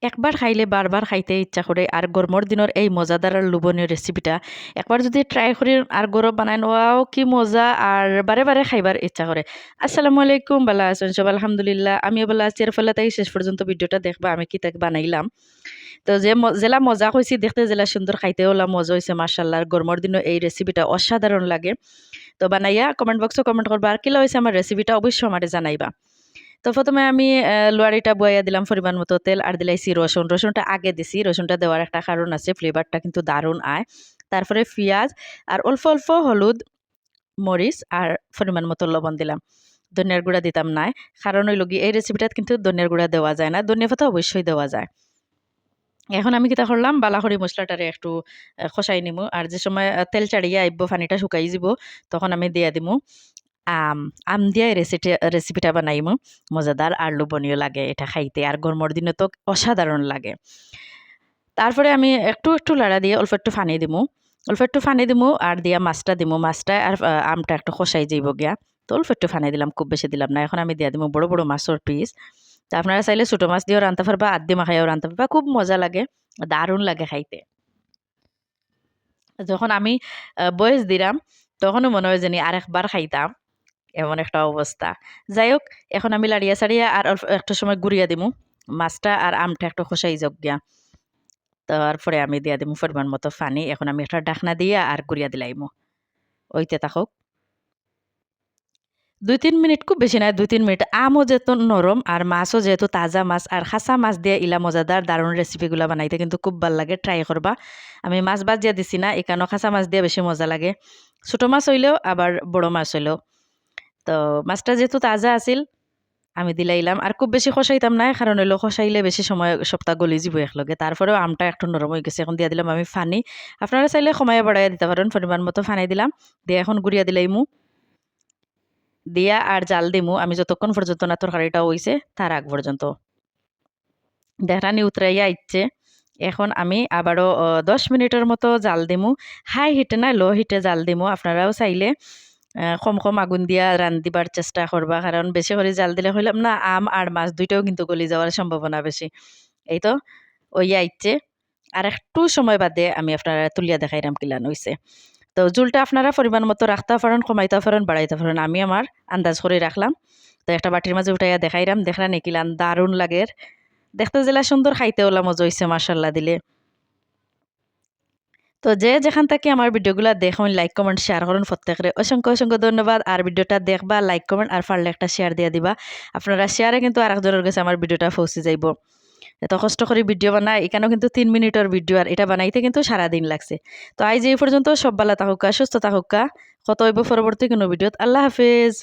একবার খাইলে বারবার খাইতে ইচ্ছা করে। আর গরমের দিনের এই মজাদার আর লোভনীয় রেসিপিটা একবার যদি ট্রাই করি আর গরম বানাই নেওয়াও কি মজা, আর বারে বারে খাইবার ইচ্ছা করে। আসসালামু আলাইকুম, ভালো আছেন সব? আলহামদুলিল্লাহ আমিও ভালো আছি। এর ফলে তাই শেষ পর্যন্ত ভিডিওটা দেখবা আমি কি তাকে বানাইলাম। তো জেলা মজা হয়েছি দেখতে, জেলা সুন্দর খাইতে হলাম মজা হয়েছে মার্শাল্লাহ। আর গরমের দিনও এই রেসিপিটা অসাধারণ লাগে। তো বানাইয়া কমেন্ট বক্সে কমেন্ট করবা, আর কিলা হয়েছে আমার রেসিপিটা অবশ্যই আমারে জানাইবা। তো প্রথমে আমি লোয়ারিটা বয়া দিলাম পরিমাণ মতো তেল, আর দিলাইছি রসুন। রসুনটা আগে দিছি, রসুনটা দেওয়ার একটা কারণ আছে, ফ্লেভারটা কিন্তু দারুণ আয়। তারপরে পেঁয়াজ আর অল্প অল্প হলুদ, মরিচ আর পরিমাণ মতো লবণ দিলাম। ধনিয়ার গুঁড়া দিতাম না, কারণ ওই লগি এই রেসিপিটাত কিন্তু ধনিয়ার গুঁড়া দেওয়া যায় না, ধনিয়া পাতা অবশ্যই দেওয়া যায়। এখন আমি কিতা করলাম, বালাখরি মশলাটারে একটু খসাই নিমু, আর যে সময় তেল চাড়িয়ে আইব পানিটা শুকাই যাব তখন আমি দিয়া দিমু আম। আম দিয়ে রেসিপিটা বানাইমু, মজাদার আর লোভনীয় লাগে এটা খাইতে, আর গরমের দিনে তো অসাধারণ লাগে। তারপরে আমি একটু একটু লাড়া দিয়ে অল্প একটু ফানি দিমু, অল্প একটু ফানি দিমু, আর দিয়া মাছটা দিমু, মাছটা আর আমটা একটু খসাই যাইব গিয়া। তো অল্প একটু ফানি দিলাম, খুব বেশি দিলাম না। এখন আমি দিয়া দিমু বড় বড় মাছের পিস। তা আপনারা চাইলে ছোটো মাছ দিয়েও রান্নতে পারবা, আদি মাখাইও রান্নতে পারবা, খুব মজা লাগে, দারুণ লাগে খাইতে। যখন আমি বয়স দিলাম তখনও মনে হয় জানি আরেকবার খাইতাম, এমন একটা অবস্থা। যাই হোক, এখন আমি লাড়িয়া সারিয়া আর অল্প একটা সময় গুড়িয়া দিমু, মাছটা আর আমটা একটু খসাই যাক গিয়া। তারপরে আমি দিয়া দিমু পরিমাণ মতো পানি। এখন আমি একটা ঢাকনা দিয়া আর গুড়িয়া দিলাইমু, ওইতে থাকুক ২-৩ মিনিট, খুব বেশি নয়, ২-৩ মিনিট। আমও যেহেতু নরম আর মাছও যেহেতু তাজা মাছ, আর খাসা মাছ দিয়ে ইলা মজাদার দারুণ রেসিপিগুলা বানাইতে কিন্তু খুব ভাল লাগে, ট্রাই করবা। আমি মাছ ভাজিয়া দিছি না, এখানেও খাসা মাছ দিয়ে বেশি মজা লাগে। ছোট মাছ হইলেও আবার বড় মাছ হইলেও। তো মাছটা যেহেতু তাজা আছিল আমি দিলাইলাম, আর খুব বেশি খসাইতাম না, কারণ হইলো খসাইলে বেশি সময় সপ্তাহ গলি যাব একলগে। তারপরেও আমটা একটু নরম হয়ে গেছে, এখন দিয়া দিলাম আমি ফানি। আপনারা চাইলে সময় বাড়াইয়া দিতে পারেন, পরিমাণ মতো ফানি দিলাম, দিয়ে এখন গুড়িয়া দিলাইমু, দিয়া আর জাল দিমু আমি যতক্ষণ পর্যন্ত না তরকারিটা হইছে তার আগ পর্যন্ত। দেহরানি উতরাইয়া আইচ্ছে। এখন আমি আবারও ১০ মিনিটের মতো জাল দিমু। হাই হিটে না, লো হিটে জাল দিমু। আপনারাও চাইলে কম কম আগুন দিয়া রান্ধিবার চেষ্টা করবা, কারণ বেশি করে জাল দিলে হইলাম না আম আর মাছ দুইটাও কিন্তু গলি যাওয়ার সম্ভাবনা বেশি। এই তো ওইয়া আইচ্ছে, আর একটু সময় বাদে আমি আপনারা তুলিয়া দেখাইলাম কিলান হইছে। তো ঝুলটা আপনারা পরিমাণ মতো রাখতে পারেন, কমাইতে পারেন, বাড়াইতে পারেন, আমি আমার আন্দাজ করে রাখলাম। তো একটা বাটির মাঝে উঠাইয়া দেখাইলাম, দেখলা নেকিলান দারুণ লাগে, দেখতে জেলা সুন্দর, খাইতে ওলা মজা হইছে মাশাল্লাহ দিলে। তো যে যেখান থেকে আমার ভিডিওগুলো দেখুন, লাইক কমেন্ট শেয়ার করুন, প্রত্যেকের অসংখ্য অসংখ্য ধন্যবাদ। আর ভিডিওটা দেখবা, লাইক কমেন্ট আর পারলে একটা শেয়ার দিয়ে দিবা। আপনারা শেয়ারে কিন্তু আরেকজনের কাছে আমার ভিডিওটা পৌঁছে যাইব। এত কষ্ট করে ভিডিও বানাই, এখানেও কিন্তু ৩ মিনিটের ভিডিও, আর এটা বানাইতে কিন্তু সারাদিন লাগছে। তো আজ এই পর্যন্ত, সব ভালো থাকুকা, সুস্থ থাকুকা, কত হইব পরবর্তী কোনো ভিডিওত। আল্লাহ হাফেজ।